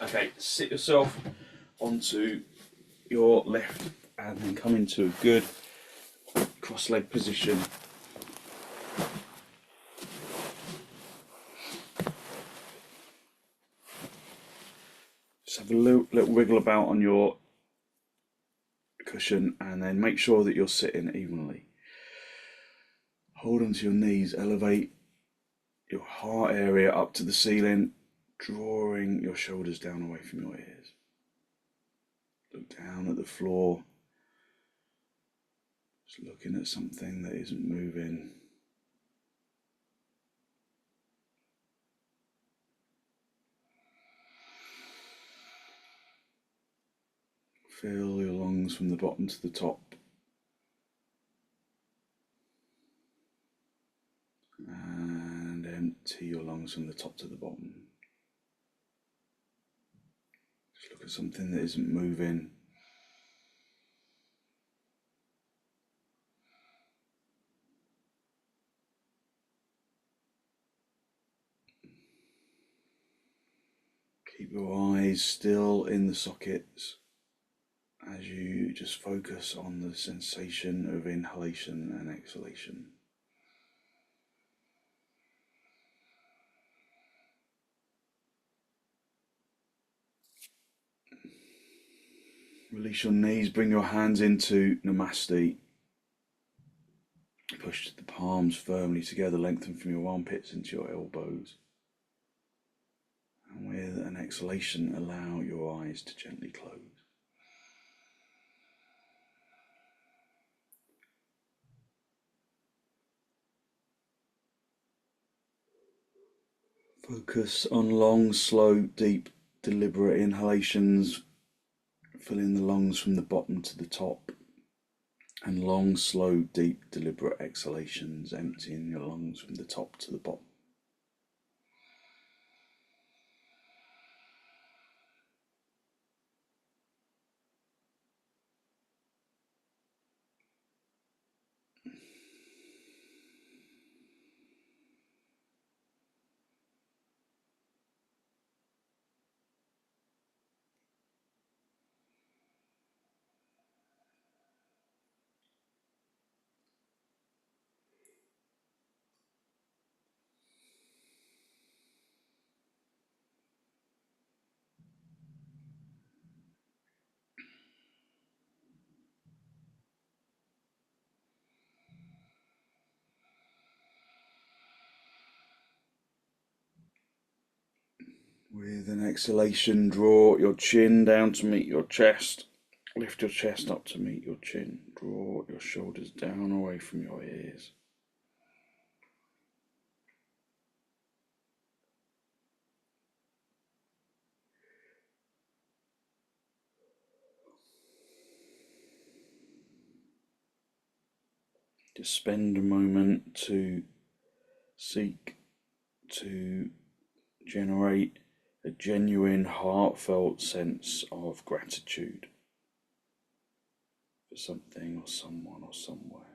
Okay, sit yourself onto your left and then come into a good cross-leg position. Just have a little wiggle about on your cushion and then make sure that you're sitting evenly. Hold onto your knees, elevate your heart area up to the ceiling, drawing your shoulders down away from your ears. Look down at the floor, just looking at something that isn't moving. Fill your lungs from the bottom to the top. And empty your lungs from the top to the bottom. Just look at something that isn't moving. Keep your eyes still in the sockets as you just focus on the sensation of inhalation and exhalation. Release your knees, bring your hands into Namaste. Push the palms firmly together, lengthen from your armpits into your elbows. And with an exhalation, allow your eyes to gently close. Focus on long, slow, deep, deliberate inhalations, filling the lungs from the bottom to the top, and long, slow, deep, deliberate exhalations, emptying your lungs from the top to the bottom. With an exhalation, draw your chin down to meet your chest. Lift your chest up to meet your chin. Draw your shoulders down away from your ears. Just spend a moment to seek to generate a genuine, heartfelt sense of gratitude for something or someone or somewhere.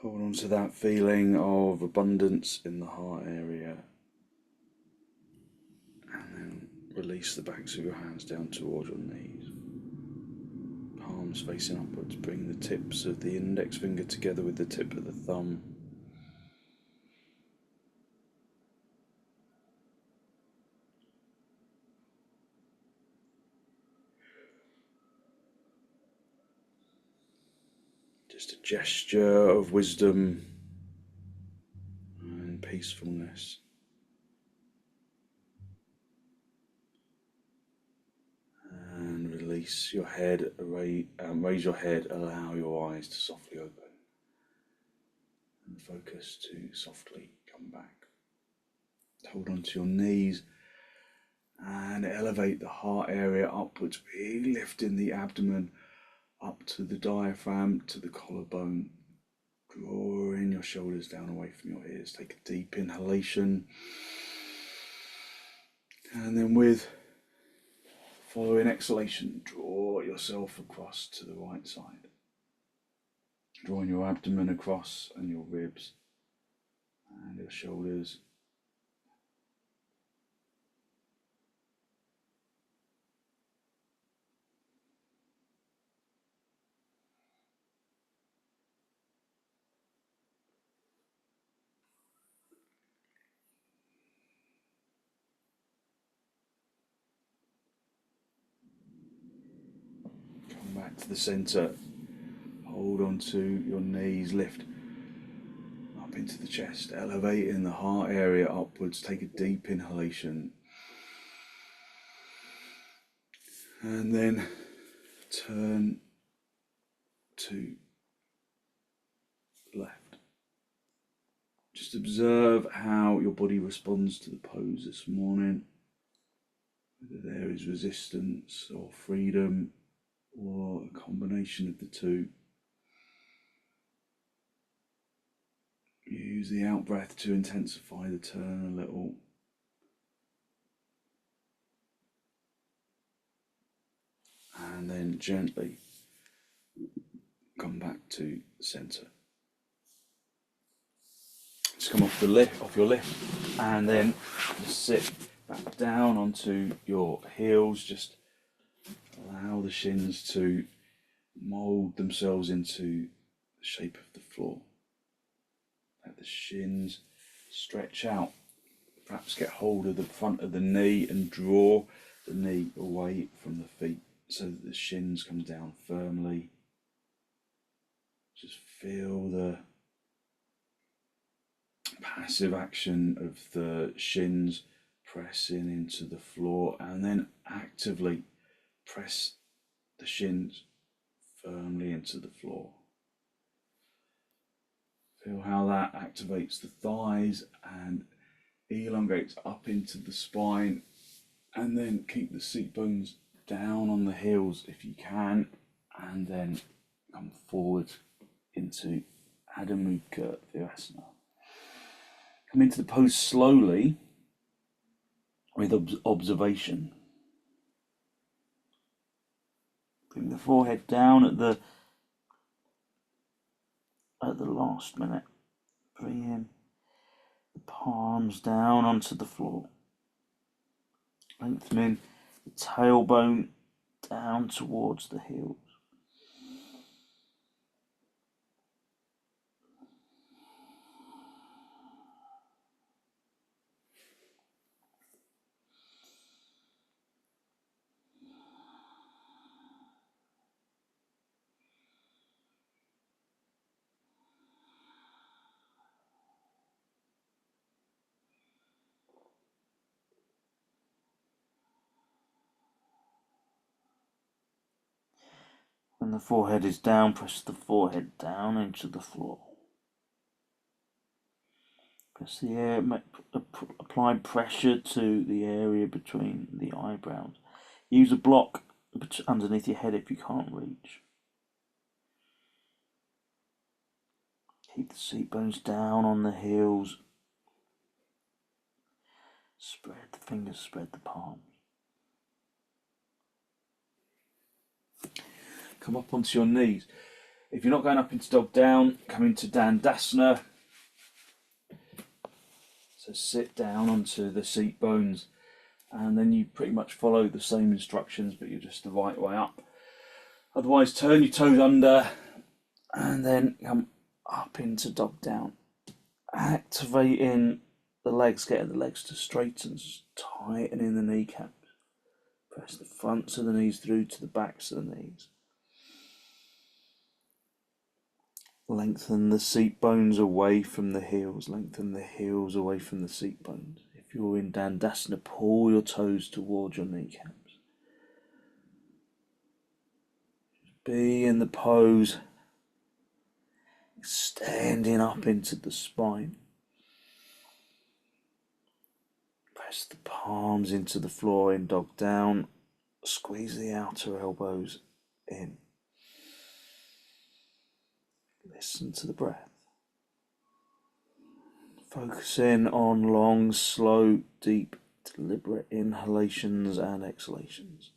Hold on to that feeling of abundance in the heart area. And then release the backs of your hands down towards your knees. Palms facing upwards. Bring the tips of the index finger together with the tip of the thumb. Just a gesture of wisdom peacefulness. And release your head, raise your head, allow your eyes to softly open. And focus to softly come back. Hold onto your knees and elevate the heart area upwards, really lifting the abdomen up to the diaphragm, to the collarbone. Drawing your shoulders down away from your ears. Take a deep inhalation. And then with following exhalation, draw yourself across to the right side. Drawing your abdomen across and your ribs and your shoulders. Come back to the center. Hold on to your knees, lift up into the chest, elevating the heart area upwards. Take a deep inhalation. And then turn to left. Just observe how your body responds to the pose this morning. Whether there is resistance or freedom or a combination of the two. Use the out breath to intensify the turn a little. And then gently come back to the center. Just come off your lift, and then just sit back down onto your heels. Just allow the shins to mold themselves into the shape of the floor. Let the shins stretch out. Perhaps get hold of the front of the knee and draw the knee away from the feet so that the shins come down firmly. Just feel the passive action of the shins pressing into the floor, and then actively press the shins firmly into the floor. Feel how that activates the thighs and elongates up into the spine, and then keep the seat bones down on the heels if you can, and then come forward into Adho Mukha Virasana. Come into the pose slowly with observation. Bring the forehead down at the last minute. Bring in the palms down onto the floor. Lengthening the tailbone down towards the heels. When the forehead is down, press the forehead down into the floor. Press the air, apply pressure to the area between the eyebrows. Use a block underneath your head if you can't reach. Keep the seat bones down on the heels. Spread the fingers, spread the palms. Come up onto your knees. If you're not going up into dog down, come into bandhastasana. So sit down onto the seat bones, and then you pretty much follow the same instructions, but you're just the right way up. Otherwise, turn your toes under and then come up into dog down. Activating the legs, getting the legs to straighten, tightening the kneecaps. Press the fronts of the knees through to the backs of the knees. Lengthen the seat bones away from the heels. Lengthen the heels away from the seat bones. If you're in bandhasana, pull your toes towards your kneecaps. Be in the pose, extending up into the spine. Press the palms into the floor in dog down. Squeeze the outer elbows in. Listen to the breath. Focusing on long, slow, deep, deliberate inhalations and exhalations.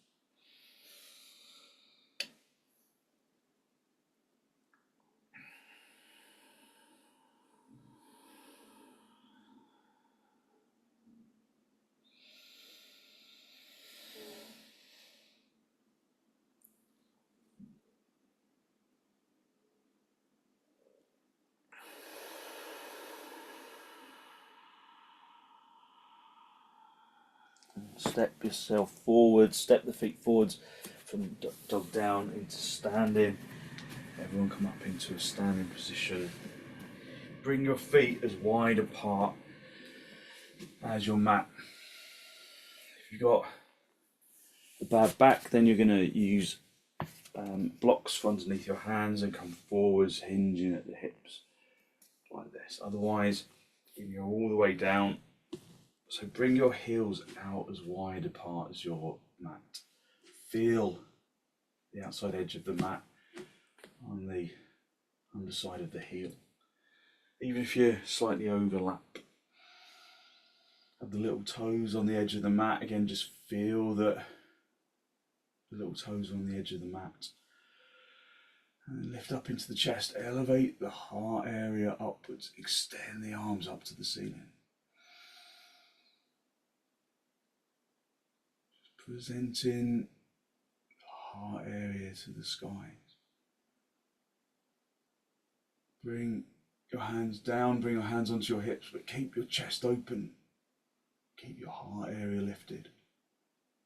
Step yourself forward, step the feet forwards from dog down into standing. Everyone come up into a standing position. Bring your feet as wide apart as your mat. If you've got the bad back, then you're going to use blocks for underneath your hands and come forwards, hinging at the hips like this. Otherwise, if you're all the way down, so bring your heels out as wide apart as your mat. Feel the outside edge of the mat on the underside of the heel. Even if you slightly overlap. Have the little toes on the edge of the mat. Again, just feel that the little toes on the edge of the mat. And then lift up into the chest. Elevate the heart area upwards. Extend the arms up to the ceiling. Presenting the heart area to the skies. Bring your hands down, bring your hands onto your hips, but keep your chest open. Keep your heart area lifted.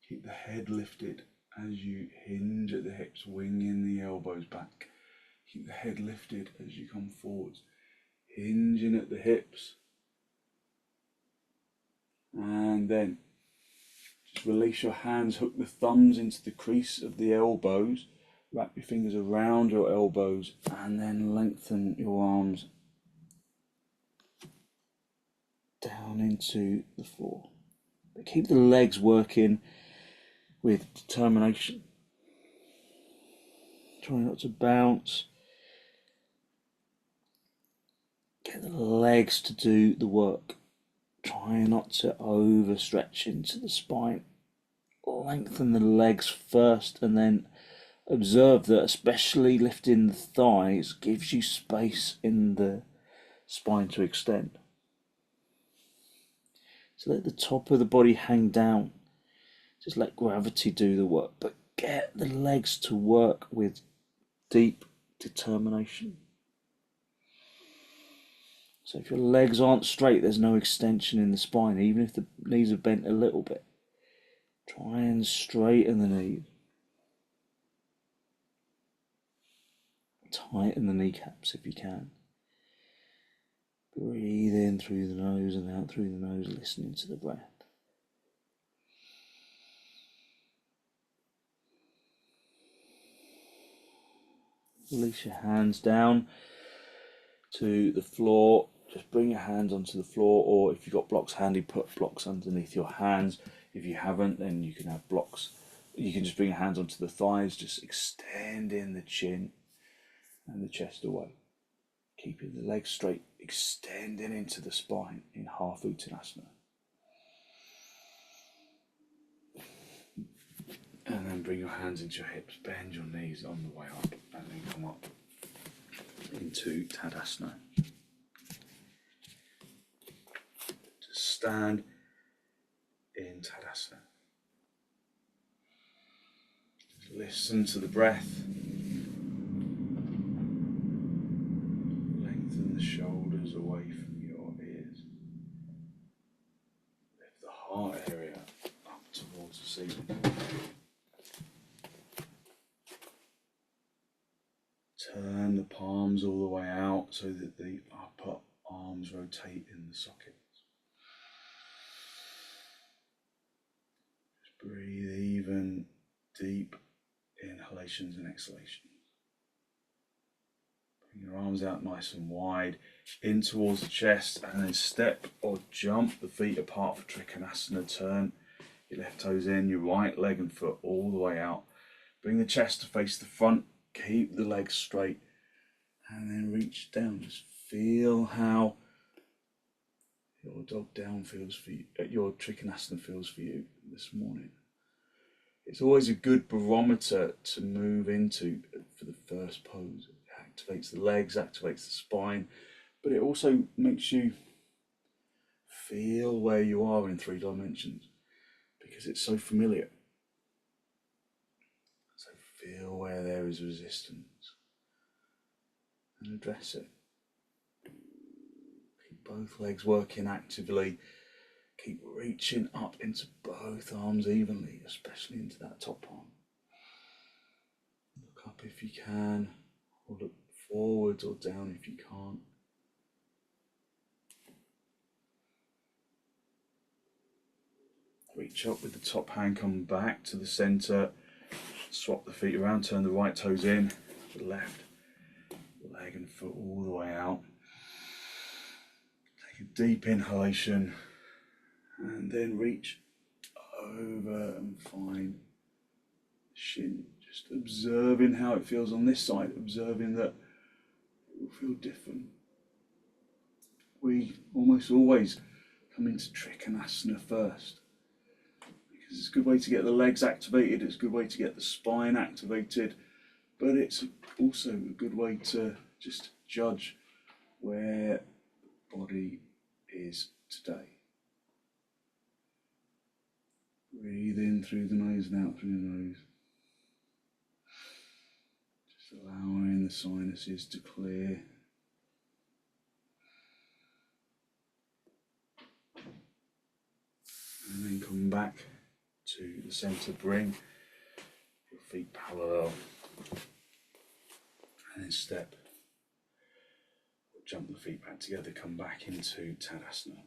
Keep the head lifted as you hinge at the hips, winging the elbows back. Keep the head lifted as you come forwards, hinging at the hips. And then just release your hands, hook the thumbs into the crease of the elbows, wrap your fingers around your elbows, and then lengthen your arms down into the floor. But keep the legs working with determination. Try not to bounce. Get the legs to do the work. Try not to overstretch into the spine. Lengthen the legs first and then observe that especially lifting the thighs gives you space in the spine to extend. So let the top of the body hang down. Just let gravity do the work, but get the legs to work with deep determination. So if your legs aren't straight, there's no extension in the spine, even if the knees are bent a little bit. Try and straighten the knees. Tighten the kneecaps if you can. Breathe in through the nose and out through the nose, listening to the breath. Release your hands down to the floor. Just bring your hands onto the floor, or if you've got blocks handy, put blocks underneath your hands. If you haven't, then you can have blocks. You can just bring your hands onto the thighs, just extending the chin and the chest away. Keeping the legs straight, extending into the spine in half uttanasana. And then bring your hands into your hips, bend your knees on the way up, and then come up into tadasana. Just stand in tadasana. Just listen to the breath. Lengthen the shoulders away from your ears. Lift the heart area up towards the ceiling. Turn the palms all the way out. so that the upper arms rotate in the sockets. Just breathe even deep inhalations and exhalations. Bring your arms out nice and wide in towards the chest, and then step or jump the feet apart for trikonasana. Turn your left toes in, your right leg and foot all the way out. Bring the chest to face the front, keep the legs straight, and then reach down. Just feel how your dog down feels for you, your trikonasana feels for you this morning. It's always a good barometer to move into for the first pose. It activates the legs, activates the spine, but it also makes you feel where you are in 3 dimensions because it's so familiar. So feel where there is resistance and address it. Keep both legs working actively. Keep reaching up into both arms evenly, especially into that top arm. Look up if you can, or look forwards or down if you can't. Reach up with the top hand, come back to the center, swap the feet around, turn the right toes in, the left leg and foot all the way out. Take a deep inhalation and then reach over and find the shin. Just observing how it feels on this side, observing that it will feel different. We almost always come into trikonasana first because it's a good way to get the legs activated, it's a good way to get the spine activated, but it's also a good way to just judge where the body is today. Breathe in through the nose and out through the nose. Just allowing the sinuses to clear. And then come back to the centre, bring your feet parallel. And then step. Jump the feet back together, come back into Tadasana.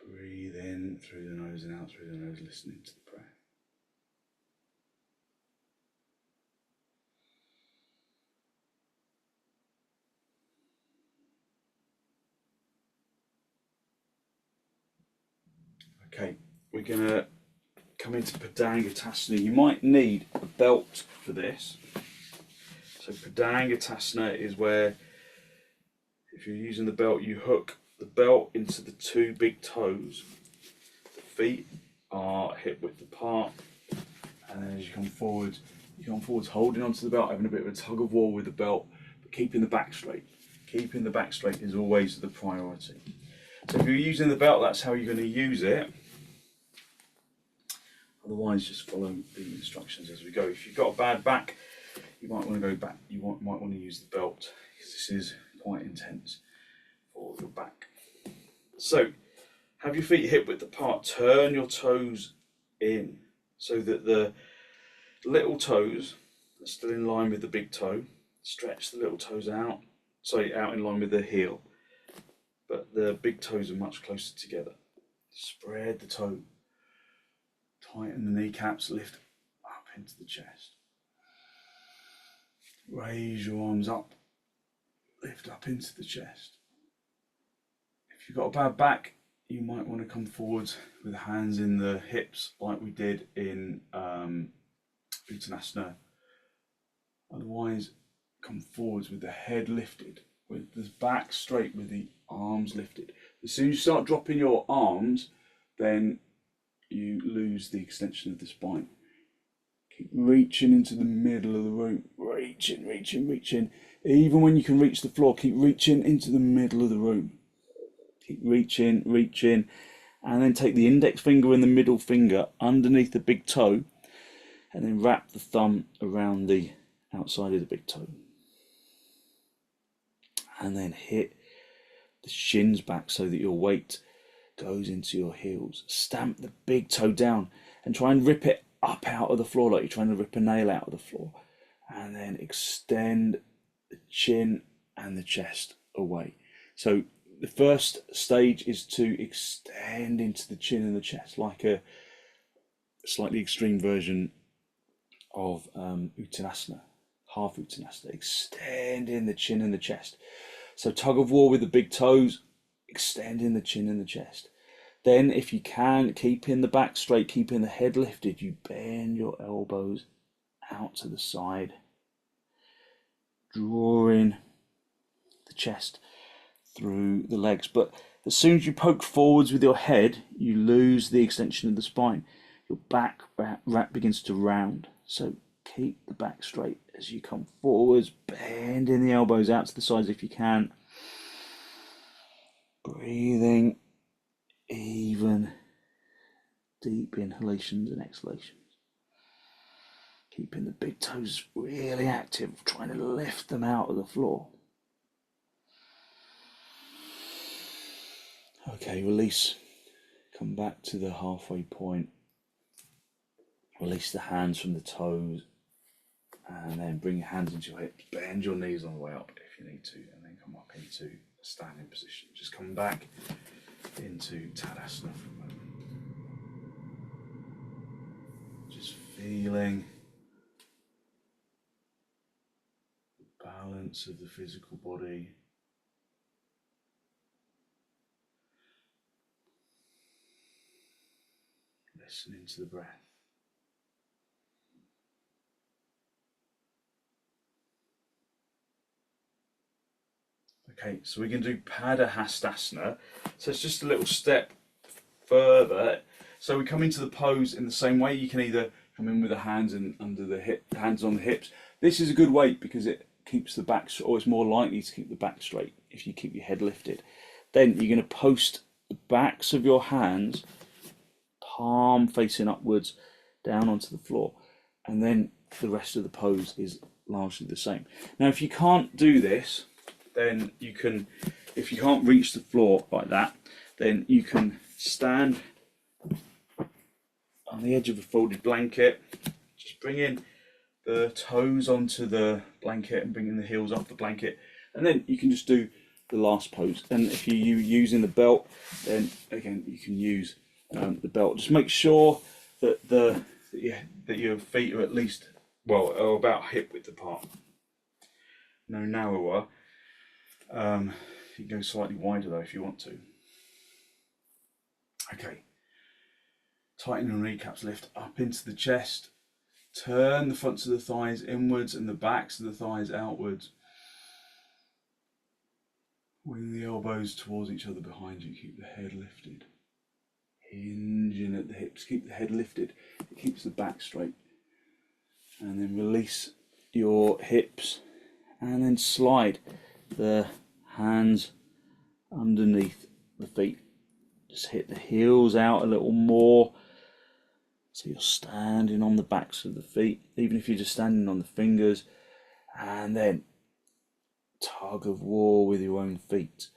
Breathe in through the nose and out through the nose, listening to the breath. Okay, we're going to come into padangusthasana. You might need a belt for this. So padangusthasana is where, if you're using the belt, you hook the belt into the 2 big toes. The feet are hip width apart, and then as you come forwards holding onto the belt, having a bit of a tug of war with the belt, but keeping the back straight. Keeping the back straight is always the priority. So if you're using the belt, that's how you're going to use it. Otherwise, just follow the instructions as we go. If you've got a bad back, you might want to go back. You might want to use the belt because this is quite intense for your back. So, have your feet hip width apart. Turn your toes in so that the little toes are still in line with the big toe. Stretch the little toes out. Out in line with the heel. But the big toes are much closer together. Spread the toe. Tighten the kneecaps. Lift up into the chest. Raise your arms up. Lift up into the chest. If you've got a bad back, you might want to come forwards with hands in the hips like we did in Virasana. Otherwise, come forwards with the head lifted, with the back straight, with the arms lifted. As soon as you start dropping your arms, then you lose the extension of the spine. Keep reaching into the middle of the room. Reaching, reaching, reaching. Even when you can reach the floor, keep reaching into the middle of the room. Keep reaching, reaching. And then take the index finger and the middle finger underneath the big toe. And then wrap the thumb around the outside of the big toe. And then hit the shins back so that your weight goes into your heels. Stamp the big toe down and try and rip it up out of the floor like you're trying to rip a nail out of the floor. and then extend the chin and the chest away. So the first stage is to extend into the chin and the chest, like a slightly extreme version of uttanasana, half uttanasana. Extend in the chin and the chest. So tug of war with the big toes, extending the chin and the chest. Then, if you can, keeping the back straight, keeping the head lifted, you bend your elbows out to the side, drawing the chest through the legs. But as soon as you poke forwards with your head, you lose the extension of the spine. Your back begins to round. So keep the back straight as you come forwards, bending the elbows out to the sides if you can. Breathing even, deep inhalations and exhalations. Keeping the big toes really active, trying to lift them out of the floor. Okay, release. Come back to the halfway point. Release the hands from the toes. And then bring your hands into your hips. Bend your knees on the way up if you need to. And then come up into a standing position. Just come back into Tadasana for a moment. Just feeling the balance of the physical body. Listening to the breath. Okay, so we're going to do padahastasana. So it's just a little step further. So we come into the pose in the same way. You can either come in with the hands and under the hip, hands on the hips. This is a good weight because it keeps the back, or it's more likely to keep the back straight if you keep your head lifted. Then you're going to post the backs of your hands, palm facing upwards, down onto the floor, and then the rest of the pose is largely the same. Now, if you can't do this, then you can, if you can't reach the floor like that, then you can stand on the edge of a folded blanket. Just bring in the toes onto the blanket and bring in the heels off the blanket, and then you can just do the last pose. And if you're using the belt, then again you can use the belt. Just make sure that that your feet are at least, well, are about hip width apart, no narrower. You can go slightly wider though if you want to. Okay, tighten the kneecaps, lift up into the chest, turn the fronts of the thighs inwards and the backs of the thighs outwards. Wing the elbows towards each other behind you, keep the head lifted. Hinging at the hips, keep the head lifted, it keeps the back straight. And then release your hips and then slide the hands underneath the feet. Just hit the heels out a little more. So you're standing on the backs of the feet, even if you're just standing on the fingers. And then tug of war with your own feet.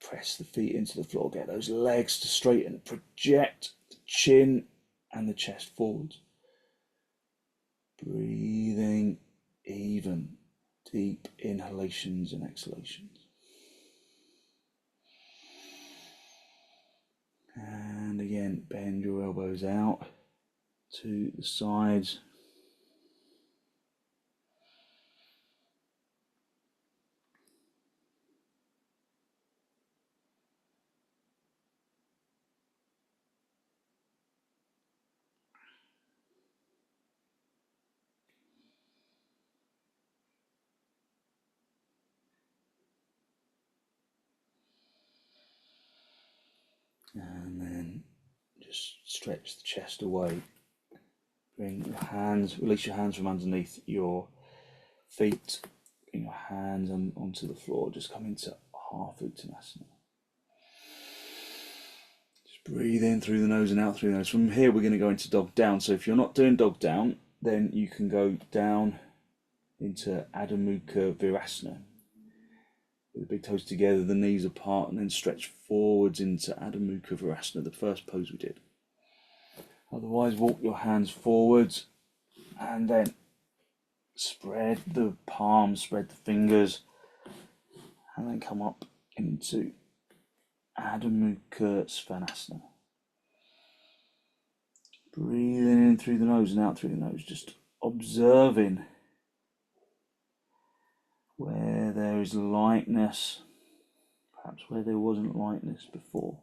Press the feet into the floor, get those legs to straighten, project the chin and the chest forwards. Breathing even, deep inhalations and exhalations. And again, bend your elbows out to the sides. And then just stretch the chest away. Bring your hands, release your hands from underneath your feet. Bring your hands onto the floor. Just come into half uttanasana. Just breathe in through the nose and out through the nose. From here, we're going to go into dog down. So if you're not doing dog down, then you can go down into Adho Mukha Virasana. With the big toes together, the knees apart, and then stretch forwards into Adho Mukha Virasana, the first pose we did. Otherwise, walk your hands forwards and then Spread the palms, spread the fingers, and then come up into Adho Mukha Svanasana. Breathing in through the nose and out through the nose, just observing where there is lightness, perhaps where there wasn't lightness before.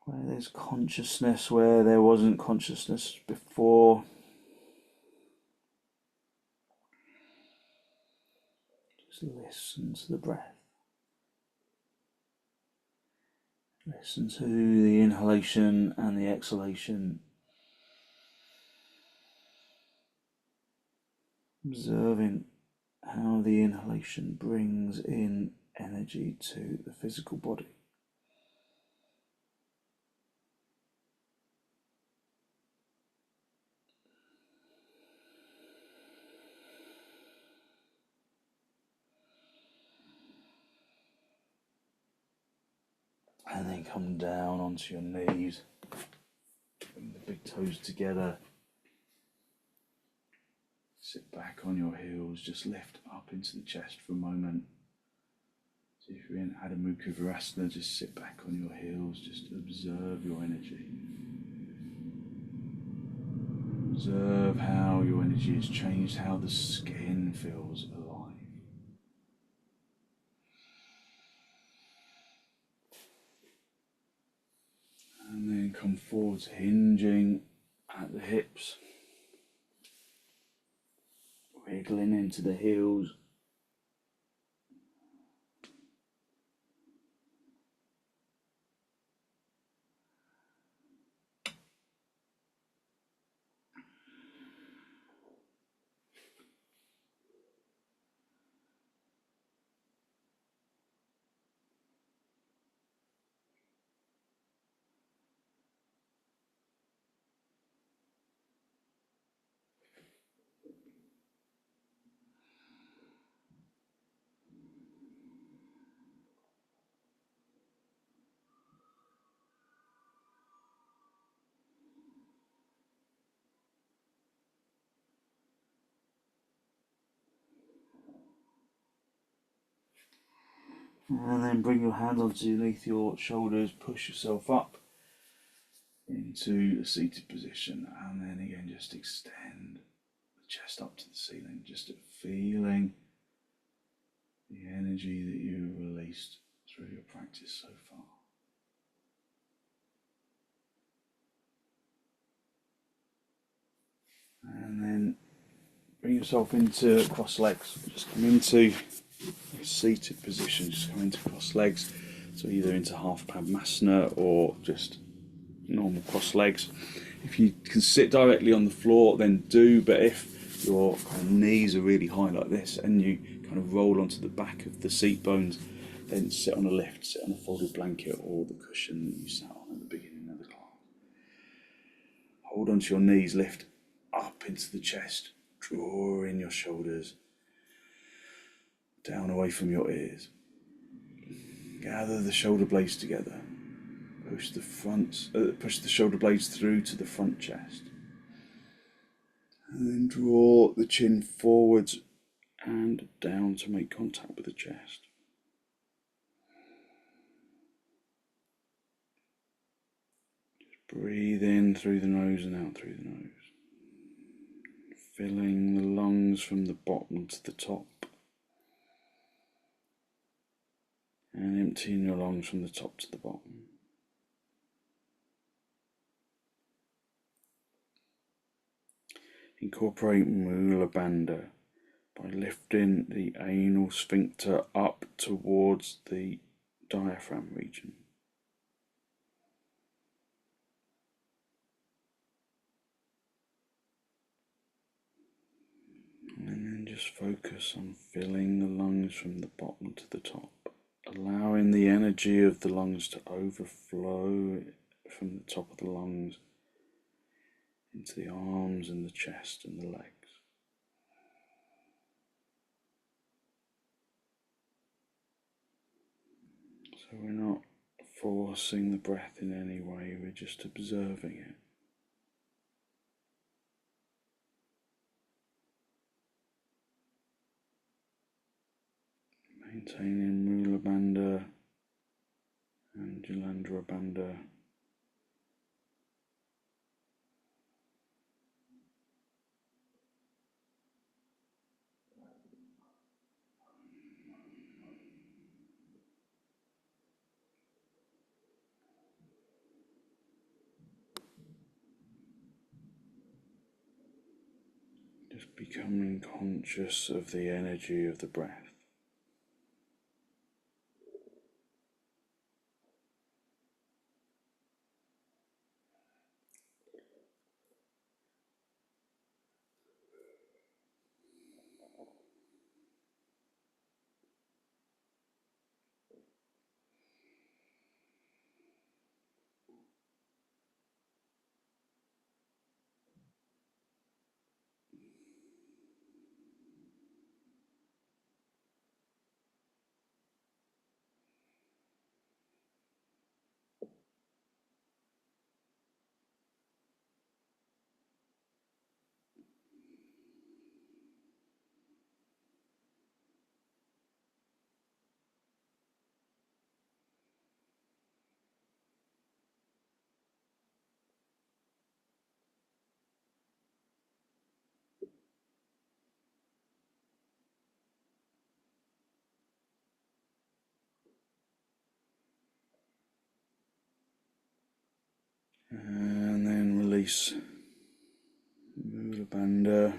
Where there's consciousness, where there wasn't consciousness before. Just listen to the breath. Listen to the inhalation and the exhalation. Observing how the inhalation brings in energy to the physical body. And then come down onto your knees. Bring the big toes together. Sit back on your heels. Just lift up into the chest for a moment. So if you're in Adho Mukha virasana, just sit back on your heels. Just observe your energy. Observe how your energy has changed, how the skin feels alive. And then come forwards, hinging at the hips, wriggling into the heels. And then bring your hands underneath your shoulders, push yourself up into a seated position, and then again just extend the chest up to the ceiling, just feeling the energy that you've released through your practice so far. And then bring yourself into cross legs. Just come into a seated position, just come into cross legs. So either into half padangusthasana or just normal cross legs. If you can sit directly on the floor, then do, but if your kind of knees are really high like this and you kind of roll onto the back of the seat bones, then sit on a lift, sit on a folded blanket or the cushion that you sat on at the beginning of the class. Hold onto your knees, lift up into the chest, draw in your shoulders, down away from your ears. Gather the shoulder blades together. Push the shoulder blades through to the front chest. And then draw the chin forwards and down to make contact with the chest. Just breathe in through the nose and out through the nose. Filling the lungs from the bottom to the top. And emptying your lungs from the top to the bottom. Incorporate Mula Bandha by lifting the anal sphincter up towards the diaphragm region. And then just focus on filling the lungs from the bottom to the top, allowing the energy of the lungs to overflow from the top of the lungs into the arms and the chest and the legs. So we're not forcing the breath in any way, we're just observing it. Maintaining Mula Bandha and Jalandhara Bandha. Just becoming conscious of the energy of the breath. And then release Mula Bandha,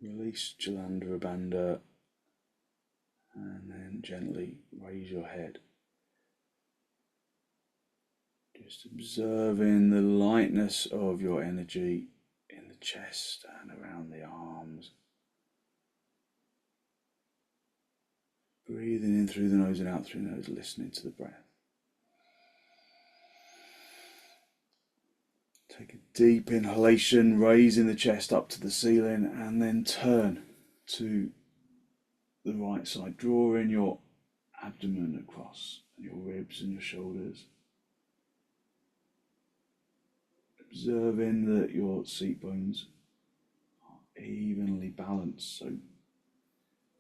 release Jalandhara Bandha, and then gently raise your head. Just observing the lightness of your energy in the chest and around the arms. Breathing in through the nose and out through the nose, listening to the breath. Take a deep inhalation, raising the chest up to the ceiling, and then turn to the right side, drawing your abdomen across, and your ribs and your shoulders. Observing that your seat bones are evenly balanced, so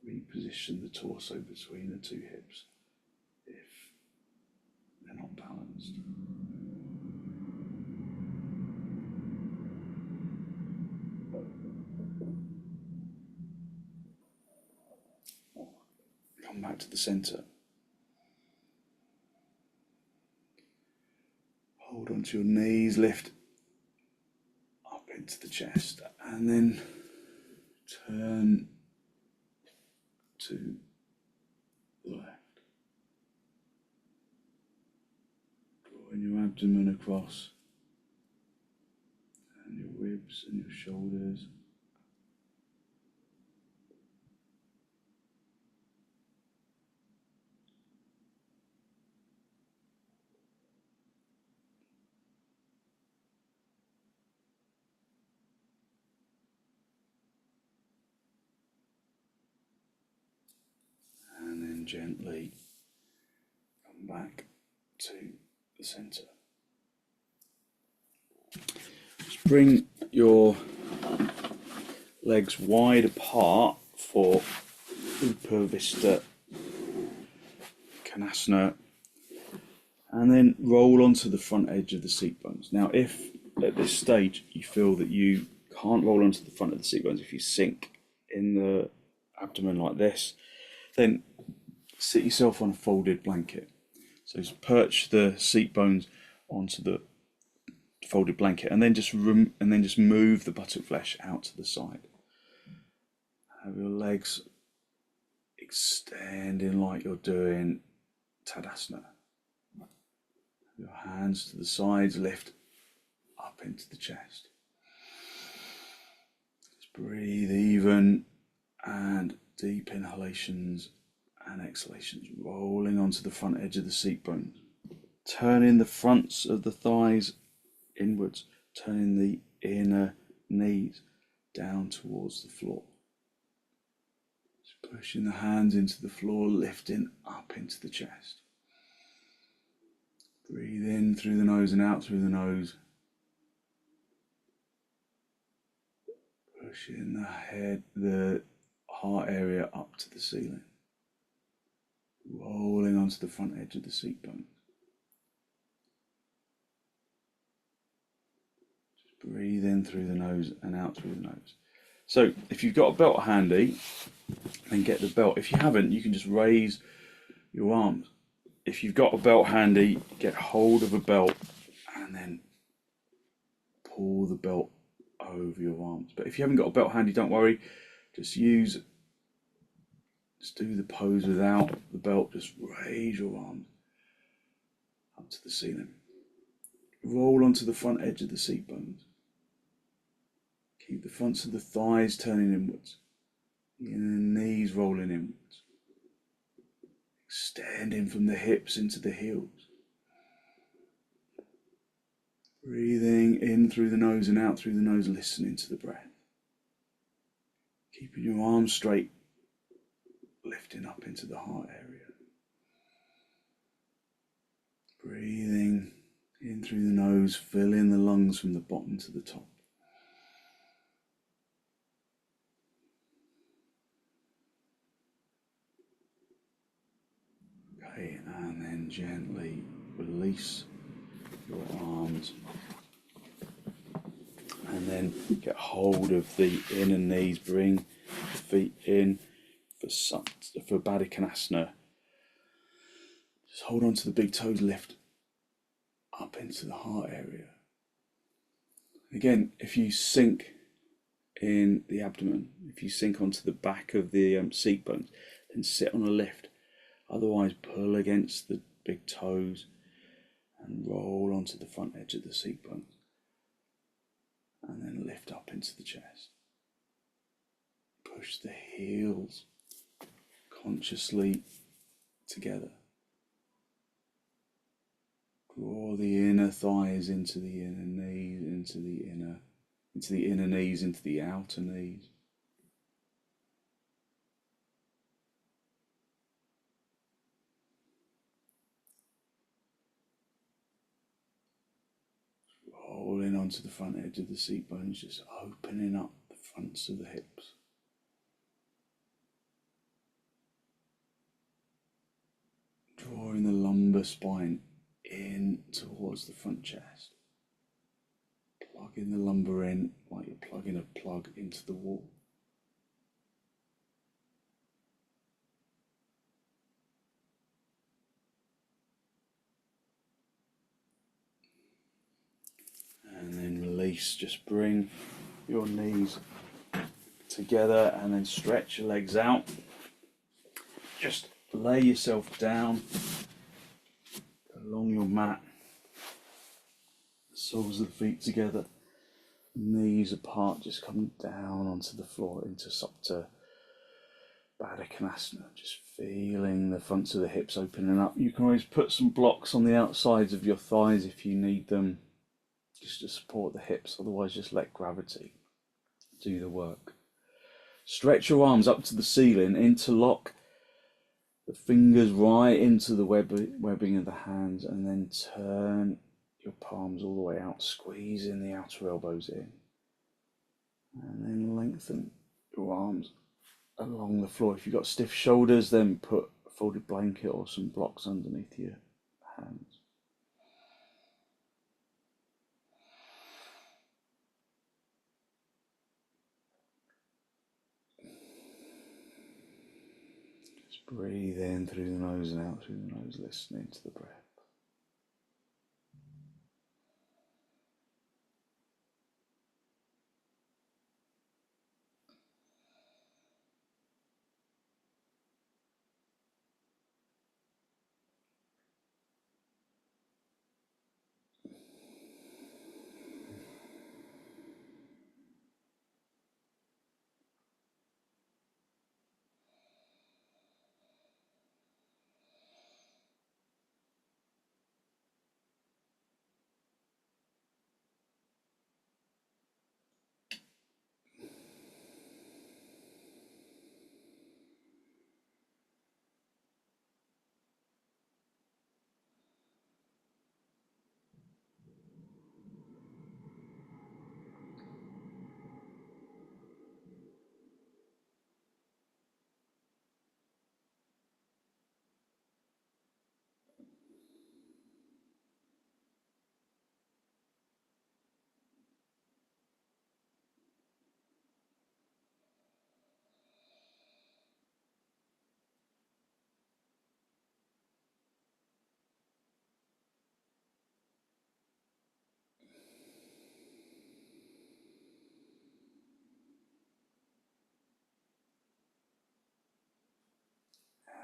reposition the torso between the two hips if they're not balanced. Come back to the center. Hold onto your knees, lift up into the chest, and then turn to the left. Drawing your abdomen across, and your ribs and your shoulders. And then gently come back to the center. Just bring your legs wide apart for upavistha konasana, and then roll onto the front edge of the seat bones. Now, if at this stage you feel that you can't roll onto the front of the seat bones, if you sink in the abdomen like this, then sit yourself on a folded blanket. So just perch the seat bones onto the folded blanket, and then just move the buttock flesh out to the side. Have your legs extending like you're doing tadasana. Your hands to the sides, lift up into the chest. Just breathe even and deep inhalations and exhalations, rolling onto the front edge of the seat bones. Turning the fronts of the thighs inwards, turning the inner knees down towards the floor. Just pushing the hands into the floor, lifting up into the chest. Breathe in through the nose and out through the nose. Pushing the head, the heart area up to the ceiling. rolling onto the front edge of the seat bones. Just breathe in through the nose and out through the nose. So if you've got a belt handy, then get the belt. If you haven't, you can just raise your arms. If you've got a belt handy, get hold of a belt and then pull the belt over your arms. But if you haven't got a belt handy, don't worry. Just do the pose without the belt. Just raise your arms up to the ceiling. Roll onto the front edge of the seat bones. Keep the fronts of the thighs turning inwards. The knees rolling inwards. Extending from the hips into the heels. Breathing in through the nose and out through the nose, listening to the breath. Keeping your arms straight, lifting up into the heart area. Breathing in through the nose, filling the lungs from the bottom to the top. Okay, and then gently release your arms. And then get hold of the inner knees, bring the feet in for baddha. Just hold on to the big toes, lift up into the heart area. Again, if you sink in the abdomen, if you sink onto the back of the seat bones, then sit on a lift. Otherwise, pull against the big toes and roll onto the front edge of the seat bones. And then lift up into the chest. Push the heels consciously together. Draw the inner thighs into the inner knees, into the inner knees, into the outer knees. Rolling onto the front edge of the seat bones, just opening up the fronts of the hips. Drawing the lumbar spine in towards the front chest. Plugging the lumbar in like you're plugging a plug into the wall. And then release, just bring your knees together and then stretch your legs out. Just lay yourself down along your mat, soles of the feet together, knees apart, just coming down onto the floor into supta, padangusthasana, just feeling the fronts of the hips opening up. You can always put some blocks on the outsides of your thighs if you need them, just to support the hips. Otherwise, just let gravity do the work. Stretch your arms up to the ceiling, interlock the fingers right into the webbing of the hands, and then turn your palms all the way out, squeezing the outer elbows in. And then lengthen your arms along the floor. If you've got stiff shoulders, then put a folded blanket or some blocks underneath your hands. Just breathe in through the nose and out through the nose, listening to the breath.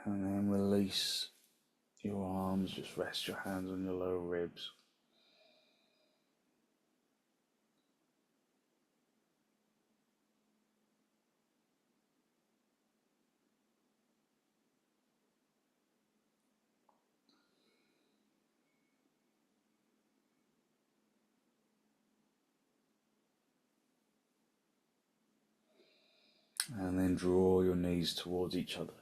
And then release your arms, just rest your hands on your lower ribs. And then draw your knees towards each other.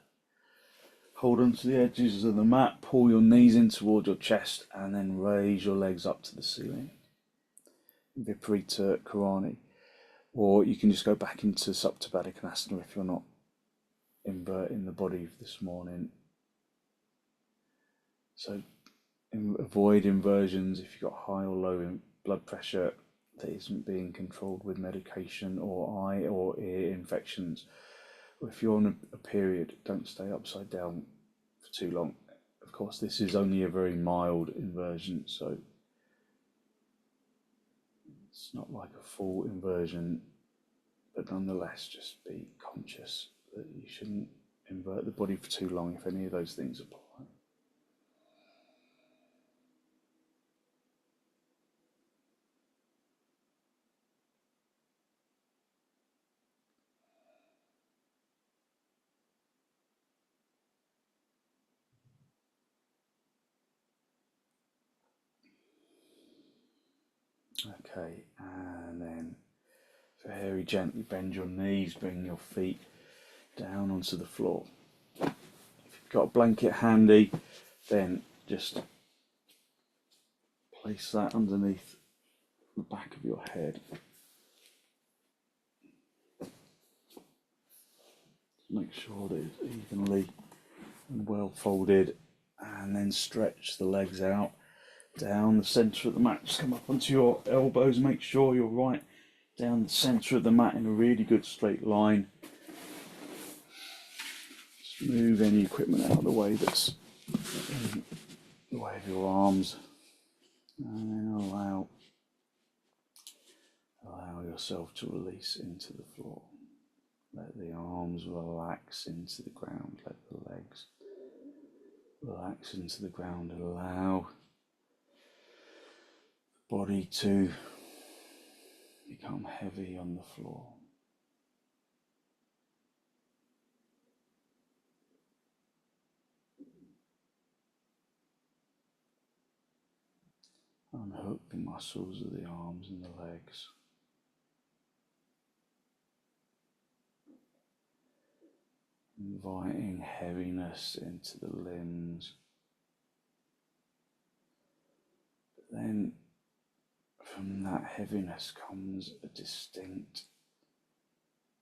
Hold on to the edges of the mat, pull your knees in towards your chest, and then raise your legs up to the ceiling. Viparita, karanhi. Or you can just go back into supta padangusthasana if you're not inverting the body this morning. So avoid inversions if you've got high or low blood pressure that isn't being controlled with medication, or eye or ear infections. Or if you're on a period, don't stay upside down for too long. Of course, this is only a very mild inversion, so it's not like a full inversion, but nonetheless, just be conscious that you shouldn't invert the body for too long if any of those things apply. Okay, and then very gently bend your knees, bring your feet down onto the floor. If you've got a blanket handy, then just place that underneath the back of your head. Make sure that it's evenly and well folded, and then stretch the legs out down the centre of the mat. Just come up onto your elbows, make sure you're right down the centre of the mat in a really good straight line. Just move any equipment out of the way that's in the way of your arms, and then allow yourself to release into the floor. Let the arms relax into the ground, let the legs relax into the ground, and allow the body to become heavy on the floor. Unhook the muscles of the arms and the legs. Inviting heaviness into the limbs. But then from that heaviness comes a distinct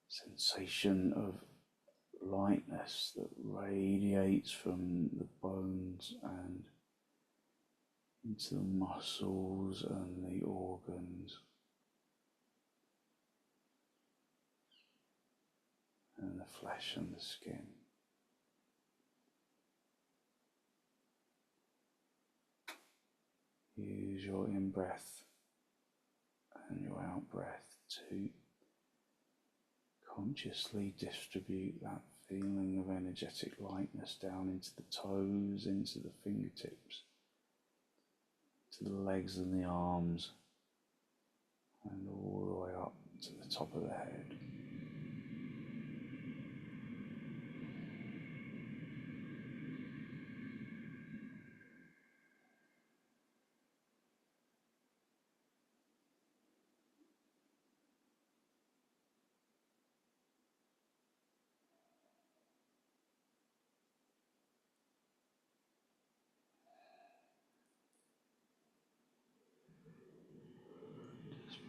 sensation of lightness that radiates from the bones and into the muscles and the organs and the flesh and the skin. Use your in-breath and your out-breath to consciously distribute that feeling of energetic lightness down into the toes, into the fingertips, to the legs and the arms, and all the way up to the top of the head.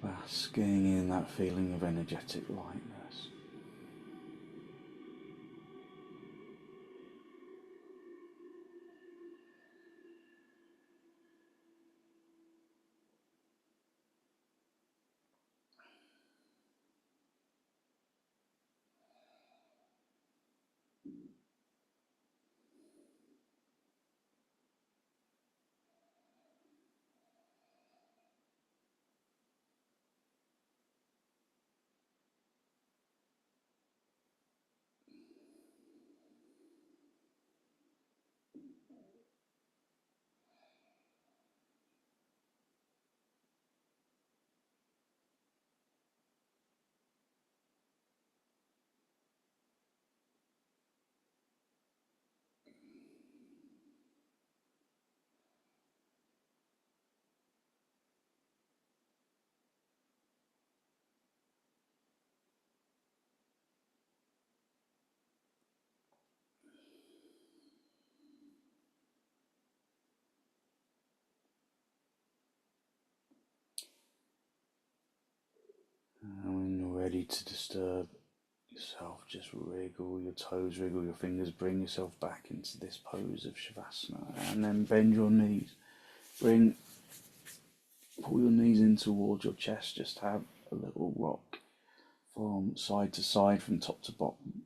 Basking in that feeling of energetic lightness. to disturb yourself, just wriggle your toes, wriggle your fingers, bring yourself back into this pose of shavasana, and then bend your knees. Pull your knees in towards your chest, just have a little rock from side to side, from top to bottom.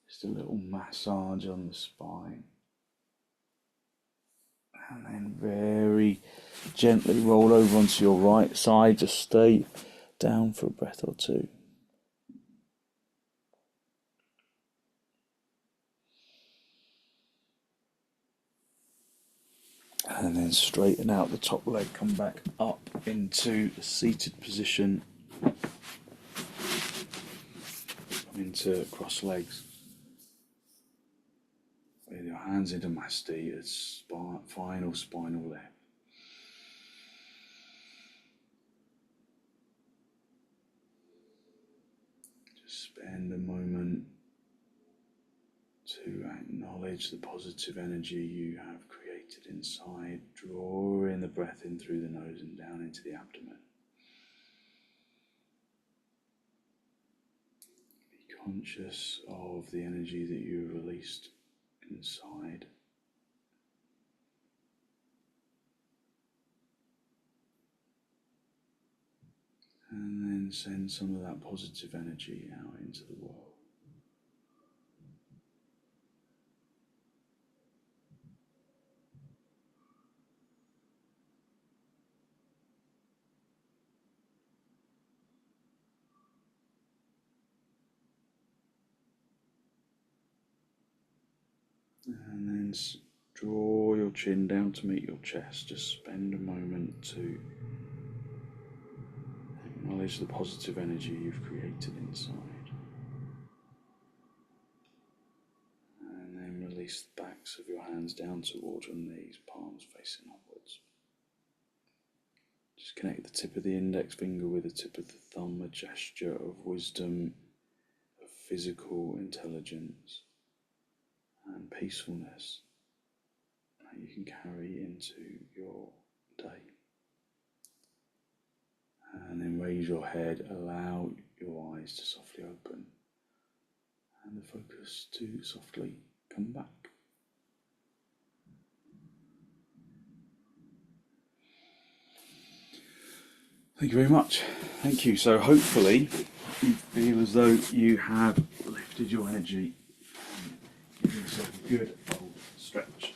Just a little massage on the spine. And then very gently roll over onto your right side, just stay down for a breath or two. And then straighten out the top leg, come back up into the seated position, come into cross legs with your hands into Masti as final spinal lift. Just spend a moment to acknowledge the positive energy you have created inside, drawing the breath in through the nose and down into the abdomen. Be conscious of the energy that you have released inside. And then send some of that positive energy out into the world. And then draw your chin down to meet your chest. Just spend a moment to acknowledge the positive energy you've created inside. And then release the backs of your hands down towards your knees, palms facing upwards. Just connect the tip of the index finger with the tip of the thumb, a gesture of wisdom, of physical intelligence and peacefulness that you can carry into your day. And then raise your head, allow your eyes to softly open and the focus to softly come back. Thank you very much. Thank you. So hopefully you feel as though you have lifted your energy and given yourself a good old stretch.